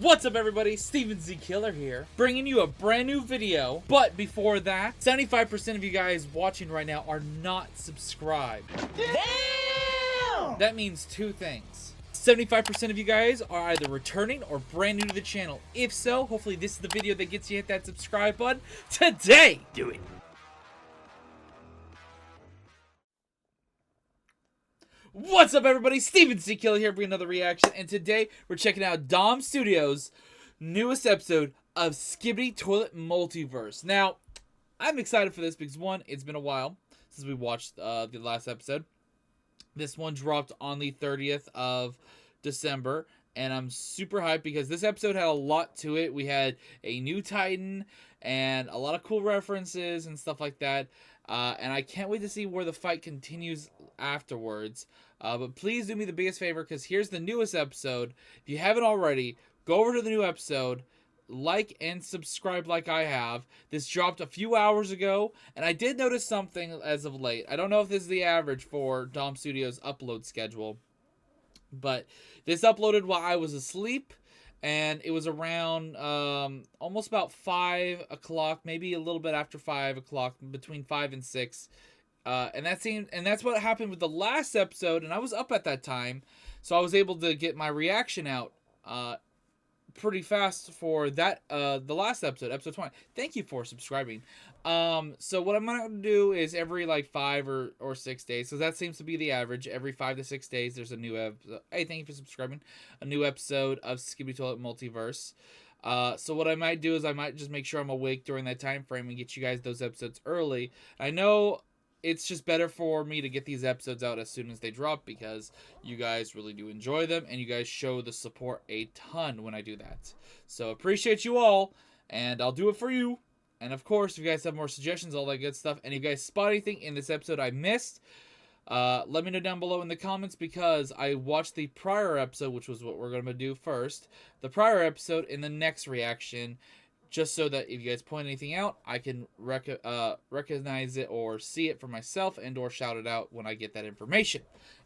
What's up, everybody? Steven Z Killer here, bringing you a brand new video. But before that, 75% of you guys watching right now are not subscribed. Damn! That means two things. 75% of you guys are either returning or brand new to the channel. If so, hopefully this is the video that gets you hit that subscribe button today. Do it. What's up, everybody? Steven Z Killer here, bringing another reaction, and today we're checking out Dom Studios' newest episode of Skibidi Multiverse. Now, I'm excited for this because, one, it's been a while since we watched the last episode. This one dropped on the 30th of December, and I'm super hyped because this episode had a lot to it. We had a new Titan and a lot of cool references and stuff like that. And I can't wait to see where the fight continues afterwards. But please do me the biggest favor, because here's the newest episode. If you haven't already, go over to the new episode, like and subscribe like I have. This dropped a few hours ago, and I did notice something as of late. I don't know if this is the average for Dom Studios' upload schedule, but this uploaded while I was asleep. And it was around almost about 5 o'clock, maybe a little bit after 5 o'clock, between 5 and 6. And that's what happened with the last episode. And I was up at that time, so I was able to get my reaction out pretty fast for that the last episode, episode 20. Thank you for subscribing. So what I'm gonna do is every like 5 or 6 days, so that seems to be the average. Every 5 to 6 days, there's a new episode. Hey, thank you for subscribing. A new episode of Skibidi Multiverse. So what I might do is I might just make sure I'm awake during that time frame and get you guys those episodes early. I know it's just better for me to get these episodes out as soon as they drop, because you guys really do enjoy them, and you guys show the support a ton when I do that. So appreciate you all, and I'll do it for you. And of course, if you guys have more suggestions, all that good stuff, and if you guys spot anything in this episode I missed, let me know down below in the comments, because I watched the prior episode, which was what we're going to do first, the prior episode in the next reaction, just so that if you guys point anything out, I can recognize it or see it for myself, and or shout it out when I get that information.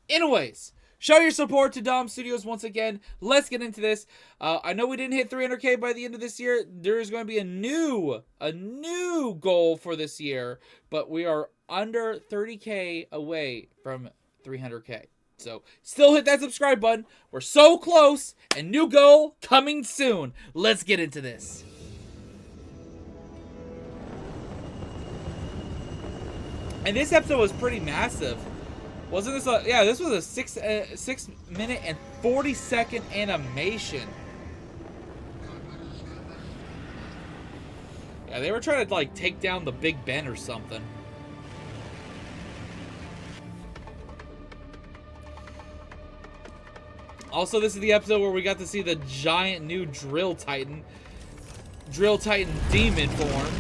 Anyways, show your support to Dom Studios once again. Let's get into this. I know we didn't hit 300K by the end of this year. There is going to be a new goal for this year, but we are under 30K away from 300K. So still hit that subscribe button. We're so close, and new goal coming soon. Let's get into this. And this episode was pretty massive. Wasn't this a... Yeah, this was a 6 minute and 40-second animation. Yeah, they were trying to, like, take down the Big Ben or something. Also, this is the episode where we got to see the giant new Drill Titan demon form.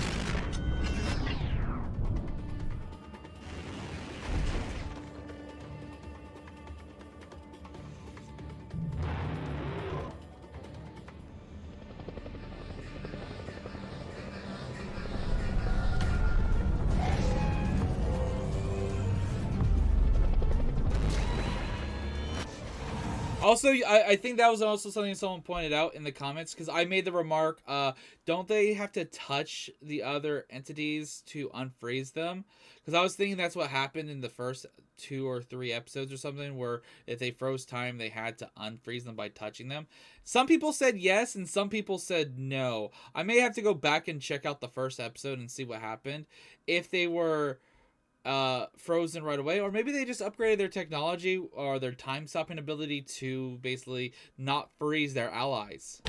Also, I think that was also something someone pointed out in the comments, because I made the remark, don't they have to touch the other entities to unfreeze them? Because I was thinking that's what happened in the first 2 or 3 episodes or something, where if they froze time, they had to unfreeze them by touching them. Some people said yes, and some people said no. I may have to go back and check out the first episode and see what happened. If they were frozen right away, or maybe they just upgraded their technology or their time stopping ability to basically not freeze their allies.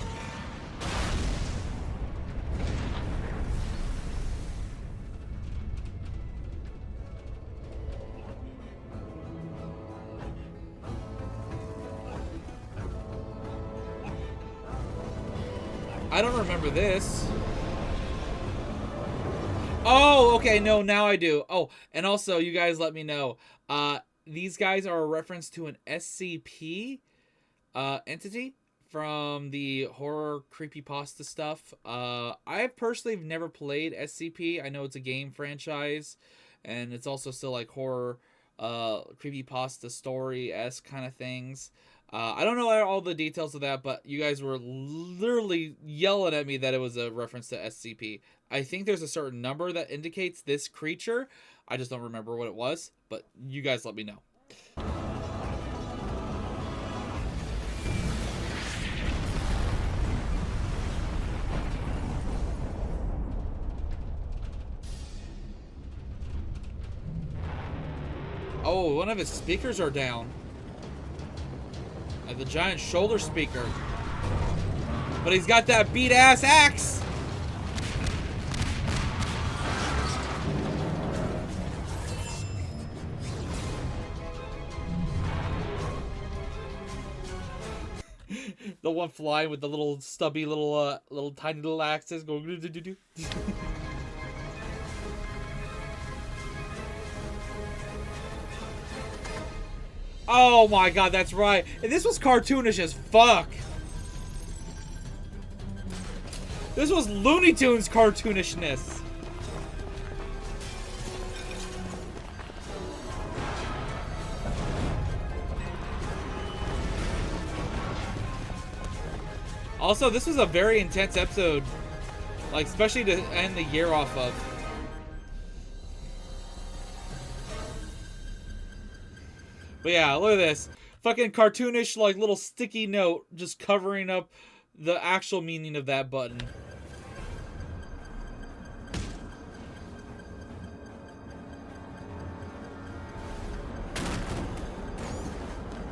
I don't remember this. Oh, okay, no, now I do. Oh, and also, you guys let me know. These guys are a reference to an SCP entity from the horror creepypasta stuff. I personally have never played SCP. I know it's a game franchise, and it's also still like horror creepypasta story-esque kind of things. I don't know all the details of that, but you guys were literally yelling at me that it was a reference to SCP. I think there's a certain number that indicates this creature. I just don't remember what it was, but you guys let me know. Oh, one of his speakers are down. The giant shoulder speaker. But he's got that beat-ass axe! The one flying with the little stubby little tiny little axes going do-do-do-do. Oh my god, that's right. And this was cartoonish as fuck. This was Looney Tunes cartoonishness. Also, this was a very intense episode. Like, especially to end the year off of. But yeah, look at this. Fucking cartoonish, like, little sticky note just covering up the actual meaning of that button.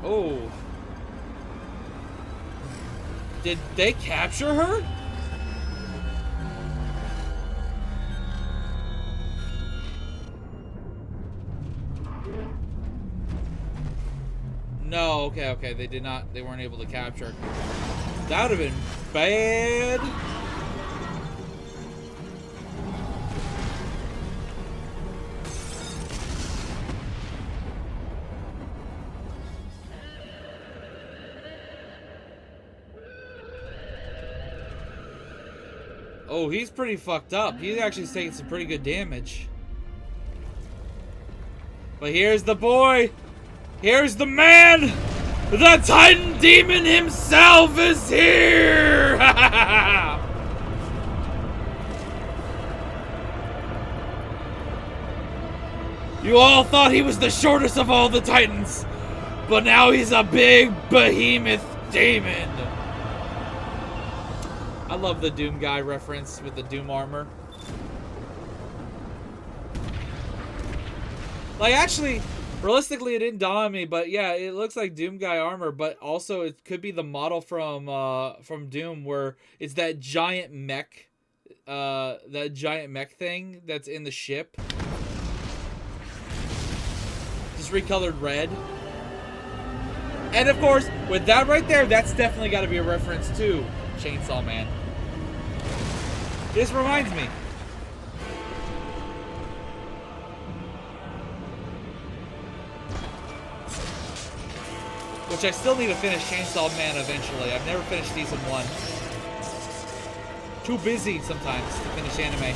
Oh. Did they capture her? No, okay, they did not, they weren't able to capture. That would have been bad. Oh, he's pretty fucked up. He's actually taking some pretty good damage. But here's the boy. Here's the man! The Titan Demon himself is here! You all thought he was the shortest of all the Titans, but now he's a big behemoth demon. I love the Doom guy reference with the Doom armor. Like, actually, realistically, it didn't dawn on me, but yeah, it looks like Doom guy armor, but also it could be the model from Doom, where it's that giant mech thing that's in the ship, just recolored red. And of course, with that right there, that's definitely got to be a reference to Chainsaw Man. This reminds me. Which I still need to finish Chainsaw Man eventually. I've never finished season 1. Too busy sometimes to finish anime.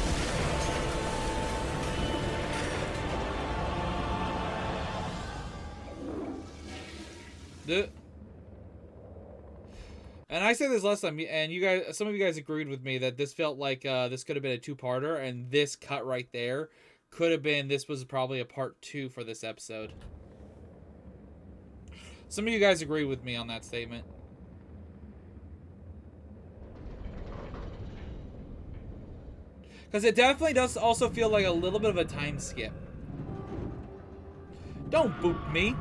And I said this last time, and you guys, some of you guys agreed with me that this felt like this could have been a 2-parter, and this cut right there could have been, this was probably a part 2 for this episode. Some of you guys agree with me on that statement. Because it definitely does also feel like a little bit of a time skip. Don't boop me.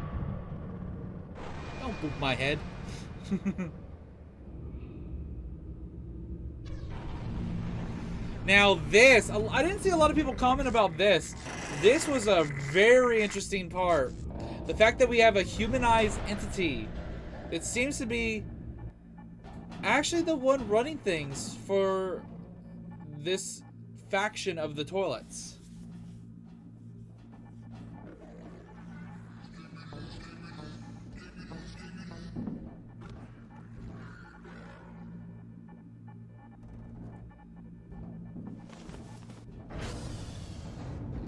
Don't boop my head. Now this, I didn't see a lot of people comment about this. This was a very interesting part. The fact that we have a humanized entity that seems to be actually the one running things for this faction of the toilets.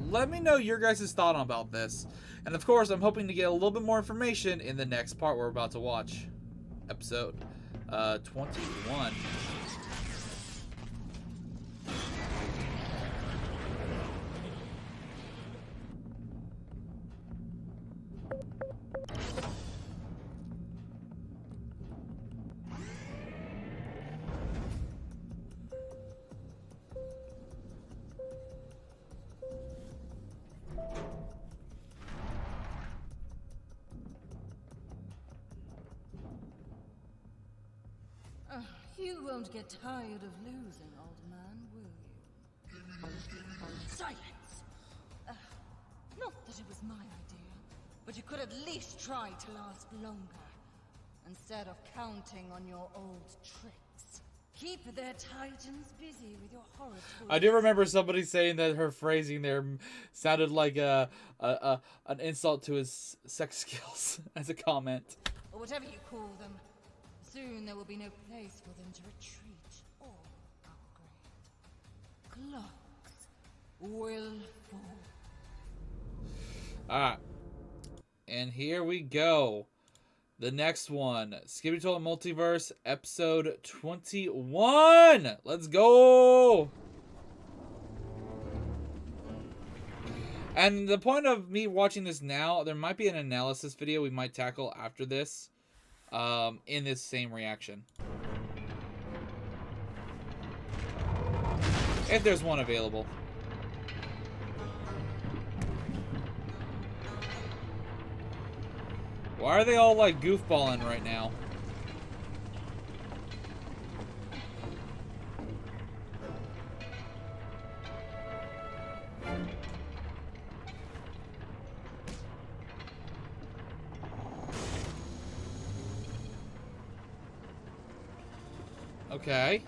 Let me know your guys' thought about this. And of course, I'm hoping to get a little bit more information in the next part we're about to watch. episode 21. You won't get tired of losing, old man, will you? Silence! Not that it was my idea, but you could at least try to last longer, instead of counting on your old tricks. Keep their titans busy with your horrid toys. I do remember somebody saying that her phrasing there sounded like an insult to his sex skills as a comment. Or whatever you call them. Soon there will be no place for them to retreat or upgrade. Clocks will fall. Alright. And here we go. The next one. Skibidi Toilet Multiverse, episode 21. Let's go! And the point of me watching this now, there might be an analysis video we might tackle after this. In this same reaction. If there's one available. Why are they all like goofballing right now? Okay.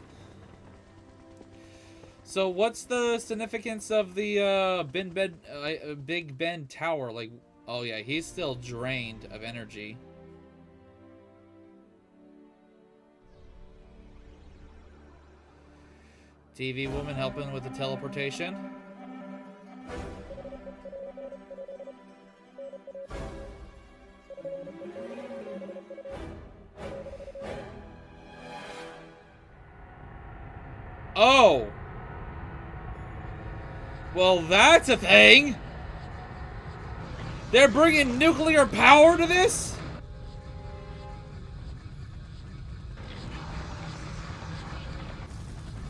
So what's the significance of the Big Ben Tower? Like, oh yeah, he's still drained of energy. TV woman helping with the teleportation. Oh! Well, that's a thing! They're bringing nuclear power to this?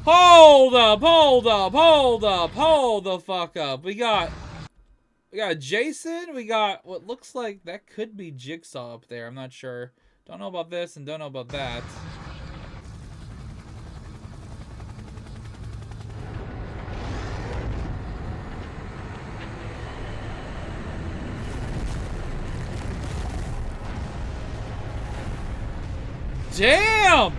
Hold up, hold up, hold up, hold the fuck up. We got Jason, we got what looks like that could be Jigsaw up there. I'm not sure. Don't know about this and don't know about that. Damn!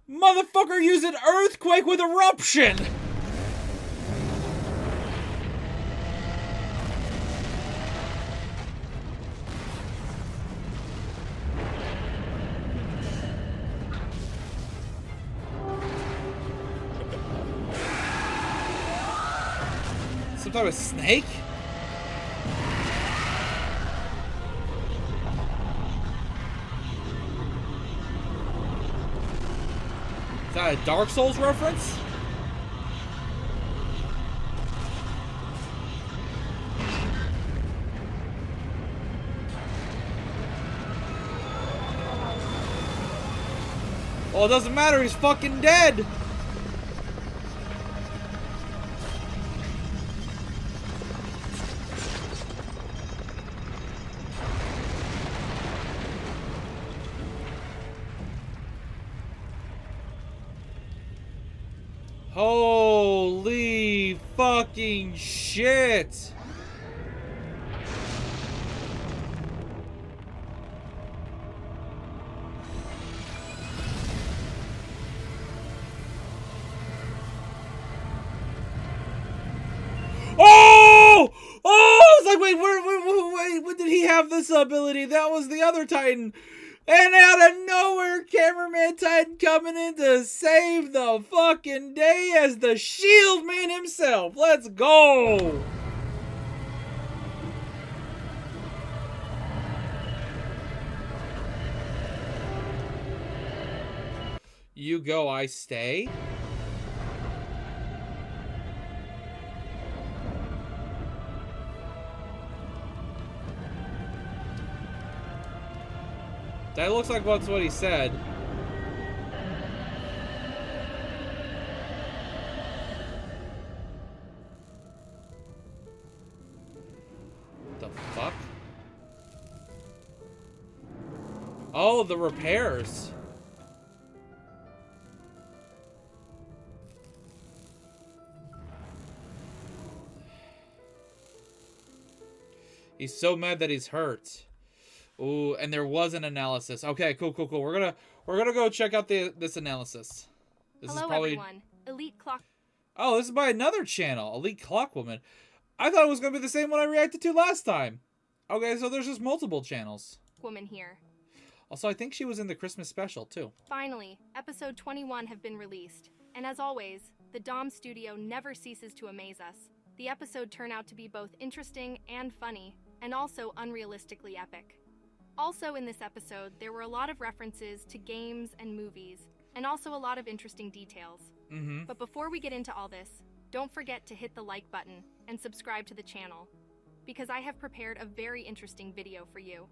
Motherfucker using earthquake with eruption! Some type of snake? Is that a Dark Souls reference? Well, it doesn't matter, he's fucking dead! Holy fucking shit! Oh! Oh! It's like, wait, wait, when did he have this ability? That was the other Titan. And out of nowhere, Cameraman Titan coming in to save the fucking day as the Shield Man himself. Let's go! You go, I stay? That looks like that's what he said. The fuck? Oh, the repairs. He's so mad that he's hurt. Ooh, and there was an analysis. Okay, cool. We're gonna go check out this analysis. This Hello, is probably... everyone. Elite Clock. Oh, this is by another channel, Elite Clockwoman. I thought it was gonna be the same one I reacted to last time. Okay, so there's just multiple channels. Woman here. Also, I think she was in the Christmas special too. Finally, episode 21 have been released. And as always, the Dom studio never ceases to amaze us. The episode turned out to be both interesting and funny, and also unrealistically epic. Also in this episode, there were a lot of references to games and movies, and also a lot of interesting details. But before we get into all this, don't forget to hit the like button and subscribe to the channel, because I have prepared a very interesting video for you.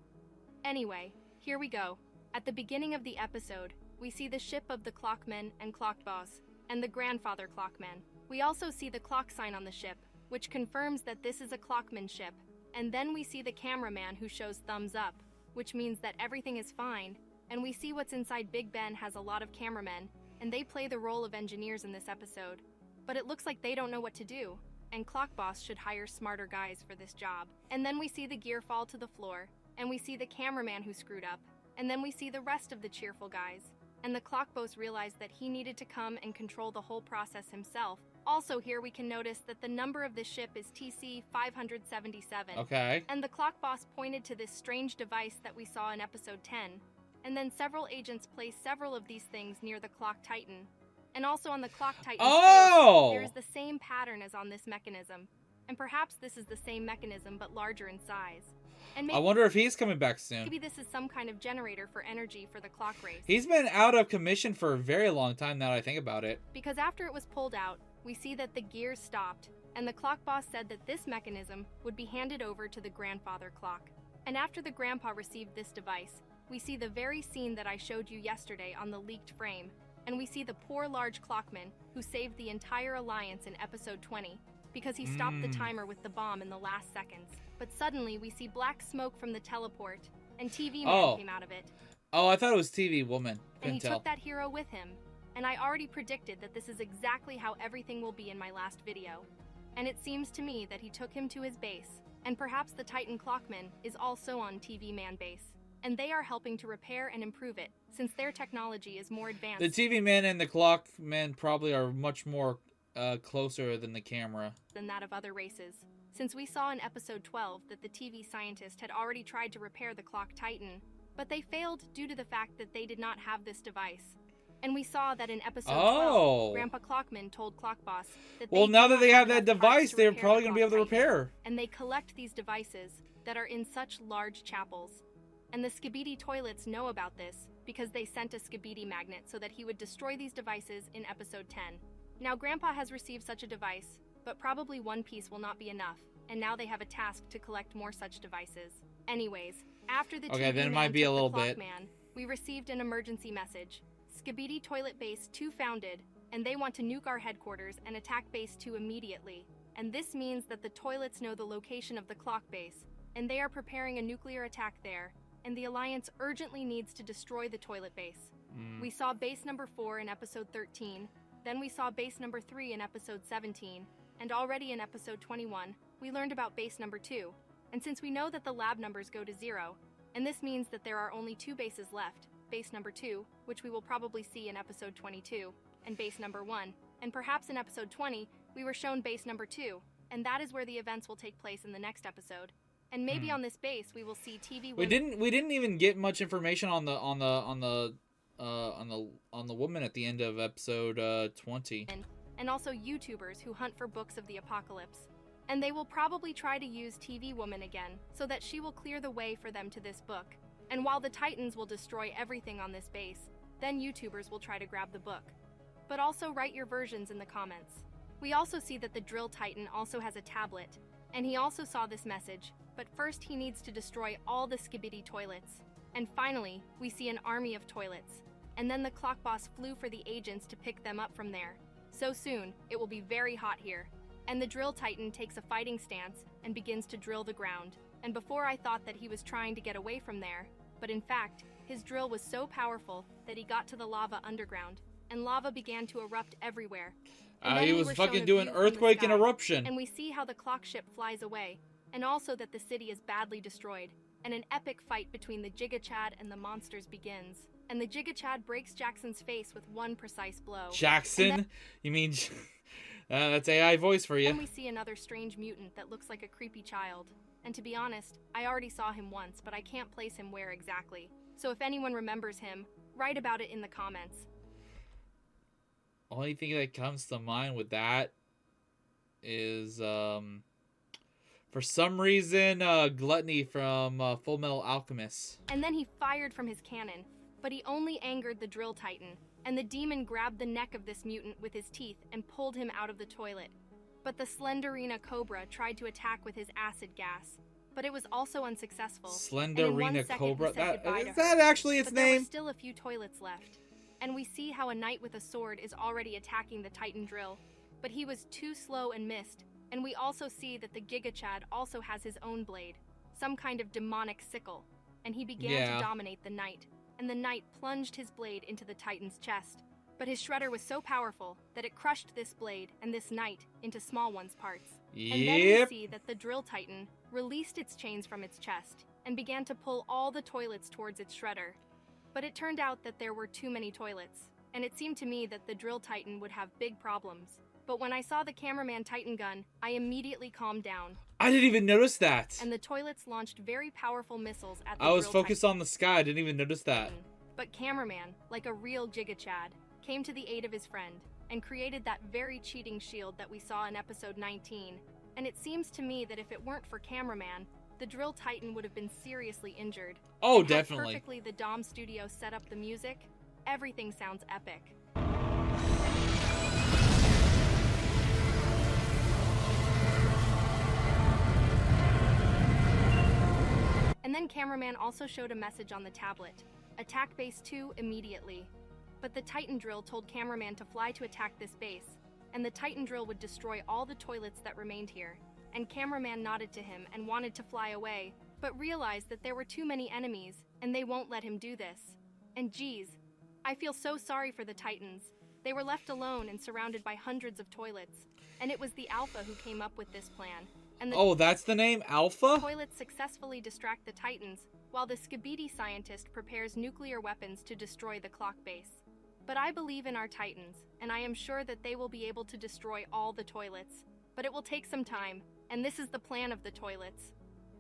Anyway, here we go. At the beginning of the episode, we see the ship of the Clockmen and Clockboss, and the Grandfather Clockman. We also see the clock sign on the ship, which confirms that this is a Clockman ship, and then we see the cameraman who shows thumbs up, which means that everything is fine, and we see what's inside Big Ben has a lot of cameramen, and they play the role of engineers in this episode. But it looks like they don't know what to do, and Clockboss should hire smarter guys for this job. And then we see the gear fall to the floor, and we see the cameraman who screwed up, and then we see the rest of the cheerful guys. And the Clockboss realized that he needed to come and control the whole process himself. Also here we can notice that the number of the ship is TC-577. Okay. And the Clockboss pointed to this strange device that we saw in episode 10. And then several agents placed several of these things near the Clock Titan. And also on the Clock Titan's face, there is the same pattern as on this mechanism. And perhaps this is the same mechanism but larger in size. And maybe, I wonder if he's coming back soon. Maybe this is some kind of generator for energy for the clock race. He's been out of commission for a very long time now that I think about it. Because after it was pulled out, we see that the gears stopped, and the clock boss said that this mechanism would be handed over to the grandfather clock. And after the grandpa received this device, we see the very scene that I showed you yesterday on the leaked frame, and we see the poor large clockman who saved the entire alliance in episode 20, because he stopped the timer with the bomb in the last seconds. But suddenly we see black smoke from the teleport, and TV Man came out of it. Oh, I thought it was TV Woman. And he took that hero with him. And I already predicted that this is exactly how everything will be in my last video. And it seems to me that he took him to his base, and perhaps the Titan Clockman is also on TV Man base. And they are helping to repair and improve it, since their technology is more advanced. The TV Man and the Clockman probably are much more closer than the camera. Than that of other races. Since we saw in episode 12 that the TV scientist had already tried to repair the Clock Titan, but they failed due to the fact that they did not have this device. And we saw that in episode 12, Grandpa Clockman told Clockboss that now that they have that device, they're probably going to be able to repair. And they collect these devices that are in such large chapels. And the Skibidi toilets know about this because they sent a Skibidi magnet so that he would destroy these devices in episode 10. Now Grandpa has received such a device, but probably one piece will not be enough, and now they have a task to collect more such devices. Anyways, after the TV then it Man might be took a little the Clock bit. Man, we received an emergency message. Skibidi Toilet Base 2 founded, and they want to nuke our headquarters and attack Base 2 immediately. And this means that the toilets know the location of the clock base, and they are preparing a nuclear attack there, and the Alliance urgently needs to destroy the toilet base. We saw base number 4 in episode 13, then we saw base number 3 in episode 17, and already in episode 21, we learned about base number 2. And since we know that the lab numbers go to 0, and this means that there are only 2 bases left, base number 2, which we will probably see in episode 22, and base number 1, and perhaps in episode 20, we were shown base number 2, and that is where the events will take place in the next episode. And maybe on this base we will see TV women. We didn't even get much information on the woman at the end of episode 20. And also YouTubers who hunt for books of the apocalypse. And they will probably try to use TV Woman again, so that she will clear the way for them to this book. And while the Titans will destroy everything on this base, Then YouTubers will try to grab the book. But also write your versions in the comments. We also see that the Drill Titan also has a tablet, and he also saw this message, but first he needs to destroy all the Skibidi toilets. And finally, we see an army of toilets. And then the clock boss flew for the agents to pick them up from there. So soon, it will be very hot here. And the Drill Titan takes a fighting stance and begins to drill the ground. And before I thought that he was trying to get away from there, but in fact, his drill was so powerful that he got to the lava underground, and lava began to erupt everywhere. He was fucking doing earthquake and eruption. And we see how the clock ship flies away, and also that the city is badly destroyed, and an epic fight between the Giga Chad and the monsters begins. And the Giga Chad breaks Jackson's face with one precise blow. Jackson? You mean... that's AI voice for you. Then we see another strange mutant that looks like a creepy child. And to be honest, I already saw him once, but I can't place him where exactly. So if anyone remembers him, write about it in the comments. Only thing that comes to mind with that is, for some reason, Gluttony from Full Metal Alchemist. And then he fired from his cannon, but he only angered the Drill Titan, and the demon grabbed the neck of this mutant with his teeth and pulled him out of the toilet. But the Slenderina Cobra tried to attack with his acid gas, but it was also unsuccessful. Slenderina Cobra? Is that actually its name? There were still a few toilets left. And we see how a knight with a sword is already attacking the Titan drill, but he was too slow and missed. And we also see that the Giga Chad also has his own blade, some kind of demonic sickle, and he began to dominate the knight, and the knight plunged his blade into the Titan's chest. But his shredder was so powerful that it crushed this blade and this knight into small one's parts. And then we see that the Drill Titan released its chains from its chest and began to pull all the toilets towards its shredder. But it turned out that there were too many toilets, and it seemed to me that the Drill Titan would have big problems. But when I saw the cameraman Titan gun, I immediately calmed down. I didn't even notice that. And the toilets launched very powerful missiles at the I was Drill focused Titan. on the sky, I didn't even notice that. But cameraman, like a real Giga Chad, came to the aid of his friend and created that very cheating shield that we saw in episode 19. And it seems to me that if it weren't for cameraman, the Drill Titan would have been seriously injured. Oh, and definitely. How perfectly the Dom Studio set up the music, everything sounds epic. And then cameraman also showed a message on the tablet. Attack base 2 immediately. But the Titan drill told cameraman to fly to attack this base, and the Titan drill would destroy all the toilets that remained here. And cameraman nodded to him and wanted to fly away, but realized that there were too many enemies, and they won't let him do this. And geez, I feel so sorry for the Titans. They were left alone and surrounded by hundreds of toilets, and it was the Alpha who came up with this plan. And the that's the name, Alpha? Toilets successfully distract the Titans, while the Skibidi scientist prepares nuclear weapons to destroy the clock base. But I believe in our Titans, and I am sure that they will be able to destroy all the toilets. But it will take some time, and this is the plan of the toilets.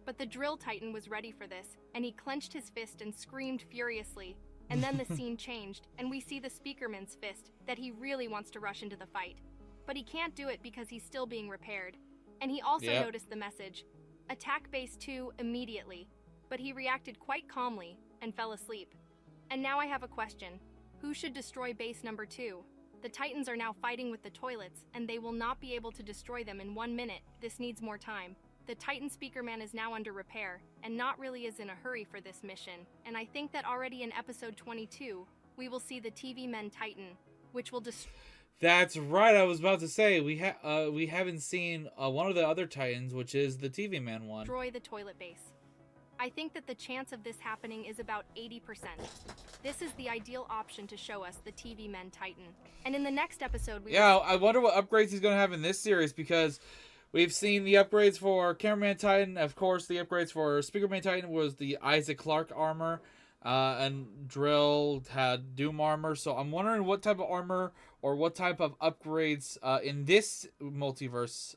But the Drill Titan was ready for this, and he clenched his fist and screamed furiously. And then the scene changed, and we see the Speakerman's fist that he really wants to rush into the fight. But he can't do it because he's still being repaired. And he also noticed the message, attack base 2 immediately. But he reacted quite calmly and fell asleep. And now I have a question. Who should destroy base number 2? The Titans are now fighting with the toilets, and they will not be able to destroy them in 1 minute. This needs more time. The Titan Speakerman is now under repair, and not really is in a hurry for this mission. And I think that already in episode 22, we will see the TV Men Titan, which will That's right, I was about to say, we haven't seen one of the other Titans, which is the TV Man one. Destroy the toilet base. I think that the chance of this happening is about 80%. This is the ideal option to show us the TV Men Titan. And in the next episode, I wonder what upgrades he's going to have in this series, because we've seen the upgrades for Cameraman Titan. Of course, the upgrades for Speakerman Titan was the Isaac Clarke armor, and Drill had Doom armor. So I'm wondering what type of armor or what type of upgrades in this multiverse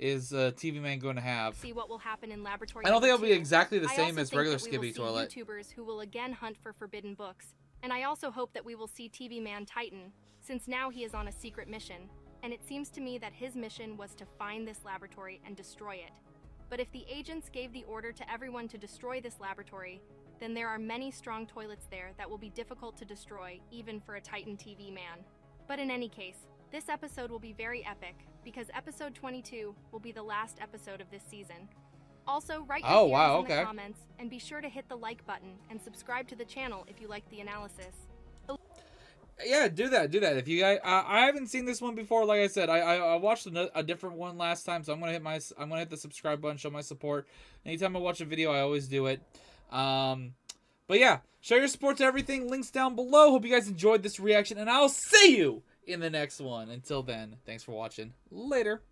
is TV Man going to have. See what will happen in laboratory. I don't think it'll be 2. exactly the same also as think regular that we will Skibidi see Toilet. YouTubers who will again hunt for forbidden books. And I also hope that we will see TV Man Titan, since now he is on a secret mission. And it seems to me that his mission was to find this laboratory and destroy it. But if the agents gave the order to everyone to destroy this laboratory, then there are many strong toilets there that will be difficult to destroy, even for a Titan TV man. But in any case, this episode will be very epic, because episode 22 will be the last episode of this season. Also, write your theories in the comments, and be sure to hit the like button and subscribe to the channel if you like the analysis. Yeah, do that. If you guys, I haven't seen this one before. Like I said, I watched a different one last time, so I'm gonna hit the subscribe button, show my support. Anytime I watch a video, I always do it. But yeah, show your support to everything. Links down below. Hope you guys enjoyed this reaction, and I'll see you in the next one. Until then, thanks for watching. Later.